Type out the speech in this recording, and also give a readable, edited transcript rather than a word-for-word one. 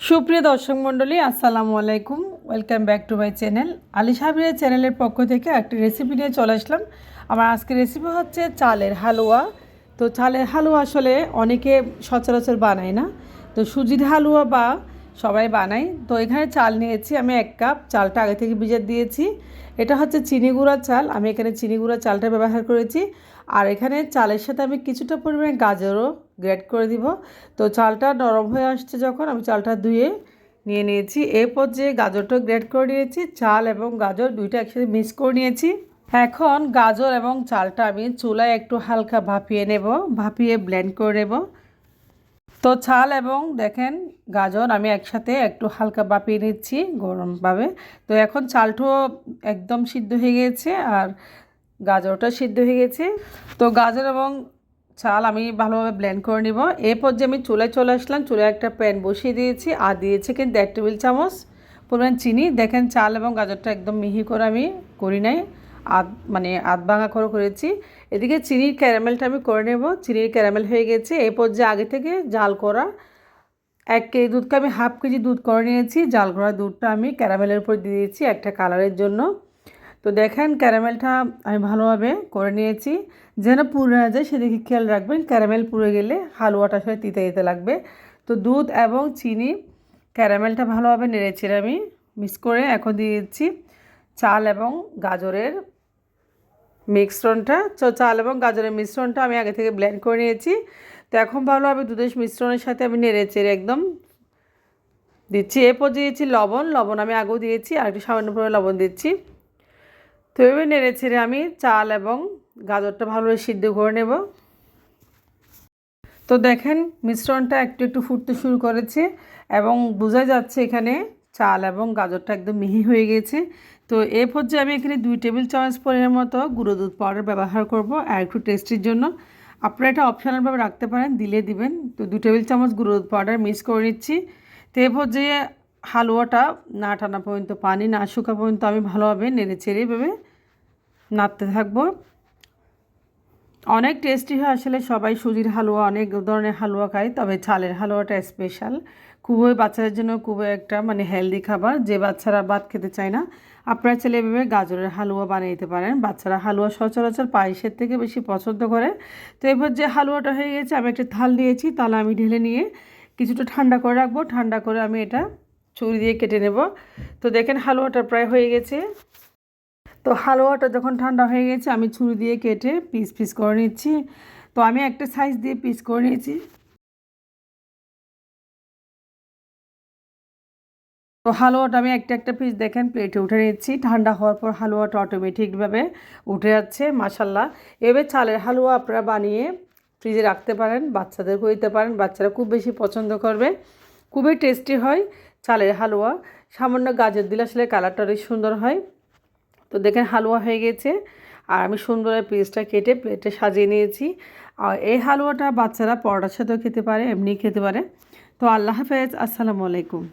সুপ্রিয় দর্শক মণ্ডলী, আসসালামু আলাইকুম। Welcome back to my channel. Ali সাহেবের চ্যানেলের পক্ষ থেকে একটা রেসিপি নিয়ে চলে আসলাম। আমার আজকের রেসিপি হচ্ছে চালের হালুয়া। তো চালের হালুয়া আসলে অনেকে সচরাচর বানায় না, তো সুজির হালুয়া বা সবাই বানায়। তো এখানে চাল নিয়েছি আমি 1 কাপ। চালটা আগে থেকে ভিজিয়ে দিয়েছি। এটা হচ্ছে চিনি গুঁড়া চাল, আমি এখানে চিনি গুঁড়া চালটা ব্যবহার করেছি। আর এখানে চালের সাথে আমি কিছুটা পরিমাণে গাজরও গ্রেট করে দিব। তো চালটা নরম হয়ে আসছে যখন, আমি চালটা ধুয়ে নিয়ে নিয়েছি। এরপর যে গাজরটা গ্রেট করে নিয়েছি, চাল এবং গাজর দুইটা একসাথে মিক্স করে নিয়েছি। এখন গাজর এবং চালটা আমি চুলায় একটু হালকা ভাপিয়ে নেব, ভাপিয়ে ব্লেন্ড করে নেব। তো চাল এবং দেখেন গাজর আমি একসাথে একটু হালকা ভাপিয়ে নিচ্ছি গরমভাবে। তো এখন চালটাও একদম সিদ্ধ হয়ে গেছে আর গাজরটা সিদ্ধ হয়ে গেছে। তো গাজর এবং চাল আমি ভালোভাবে ব্লেন্ড করে নিব। এরপর যে আমি চুলায় চলে আসলাম, চুলায় একটা প্যান বসিয়ে দিয়েছি আর দিয়েছি কিন্তু 1 টেবিল চামচ পরিমাণ চিনি। দেখেন চাল এবং গাজরটা একদম মিহি করে আমি করি নাই, আধ ভাঙা করে করেছি। এদিকে চিনির ক্যারামেলটা আমি করে নেব। চিনির ক্যারামেল হয়ে গেছে। এরপর যে আগে থেকে জাল করা 1 কেজি দুধকে আমি হাফ কেজি দুধ করে নিয়েছি। জাল করা দুধটা আমি ক্যারামেলের উপর দিয়ে দিয়েছি একটা কালারের জন্য। তো দেখেন ক্যারামেলটা আমি ভালোভাবে করে নিয়েছি, যেন পুড়ে না যায় সেদিকে খেয়াল রাখবেন। ক্যারামেল পুড়ে গেলে হালুয়াটা আসলে তিতে তিতে লাগবে। তো দুধ এবং চিনি ক্যারামেলটা ভালোভাবে নেড়েচেড়ে আমি মিক্স করে এখন দিয়ে দিচ্ছি চাল এবং গাজরের মিশ্রণটা। তো চাল এবং গাজরের মিশ্রণটা আমি আগে থেকে ব্লেন্ড করে নিয়েছি। তো এখন ভালোভাবে দুধের মিশ্রণের সাথে আমি নেড়েচেড়ে একদম দিচ্ছি। এরপর দিয়েছি লবণ আমি আগেও দিয়েছি, আর একটু সামান্য পরিমাণে লবণ দিচ্ছি। তো এভাবে নেড়ে ছেড়ে আমি চাল এবং গাজরটা ভালোভাবে সিদ্ধ করে নেব। তো দেখেন মিশ্রণটা একটু একটু ফুটতে শুরু করেছে এবং বোঝা যাচ্ছে এখানে চাল এবং গাজরটা একদম মিহি হয়ে গেছে। তো এই পর্যায়ে আমি এখানে 2 টেবিল চামচ পরিমাণ মতো গুঁড়ো দুধ পাউডার ব্যবহার করব আর একটু টেস্টির জন্য। আপনারা এটা অপশনালভাবে রাখতে পারেন, দিলে দিবেন। তো 2 টেবিল চামচ গুঁড়ো দুধ পাউডার মিক্স করে নিচ্ছি। তো এই পর্যায়ে হালুয়াটা না টানা পর্যন্ত, পানি না শুকা পর্যন্ত আমি ভালোভাবে নেড়ে ছেড়ে এভাবে নাড়তে থাকবো। অনেক টেস্টি হয় আসলে, সবাই সুজির হালুয়া অনেক ধরনের হালুয়া খায়, তবে চালের হালুয়াটা স্পেশাল। খুবই বাচ্চাদের জন্য খুবই একটা হেলদি খাবার, যে বাচ্চারা ভাত খেতে চায় না। আপনারা চাইলে এভাবে গাজরের হালুয়া বানিয়ে দিতে পারেন। বাচ্চারা হালুয়া সচরাচর পায়েসের থেকে বেশি পছন্দ করে। তো এবার যে হালুয়াটা হয়ে গেছে, আমি একটা থাল দিয়েছি, তাহলে আমি ঢেলে নিয়ে কিছুটা ঠান্ডা করে রাখবো। ঠান্ডা করে আমি এটা ছুরি দিয়ে কেটে নেব। তো দেখেন হালুয়াটা প্রায় হয়ে গেছে। তো হালুয়াটা যখন ঠান্ডা হয়ে গেছে, আমি ছুরি দিয়ে কেটে পিস পিস করে নিচ্ছি। তো আমি একটা সাইজ দিয়ে পিস করে নিয়েছি। তো হালুয়াটা আমি একটা একটা পিস দেখেন প্লেটে উঠে নিচ্ছি। ঠান্ডা হওয়ার পর হালুয়াটা অটোমেটিকভাবে উঠে যাচ্ছে, মাশাল্লাহ। এবার চালের হালুয়া আপনারা বানিয়ে ফ্রিজে রাখতে পারেন, বাচ্চাদেরকেও দিতে পারেন, বাচ্চারা খুব বেশি পছন্দ করবে। খুবই টেস্টি হয় চালের হালুয়া। সামান্য গাজর দিলে আসলে কালারটা অনেক সুন্দর হয়। তো দেখেন হালুয়া হয়ে গেছে আর আমি সুন্দর পিসটা কেটে প্লেটে সাজিয়ে নিয়েছি। আর এই হালুয়াটা বাচ্চারা পরোটার সাথেও খেতে পারে, এমনি খেতে পারে। তো আল্লাহ হাফেজ, আসসালামু আলাইকুম।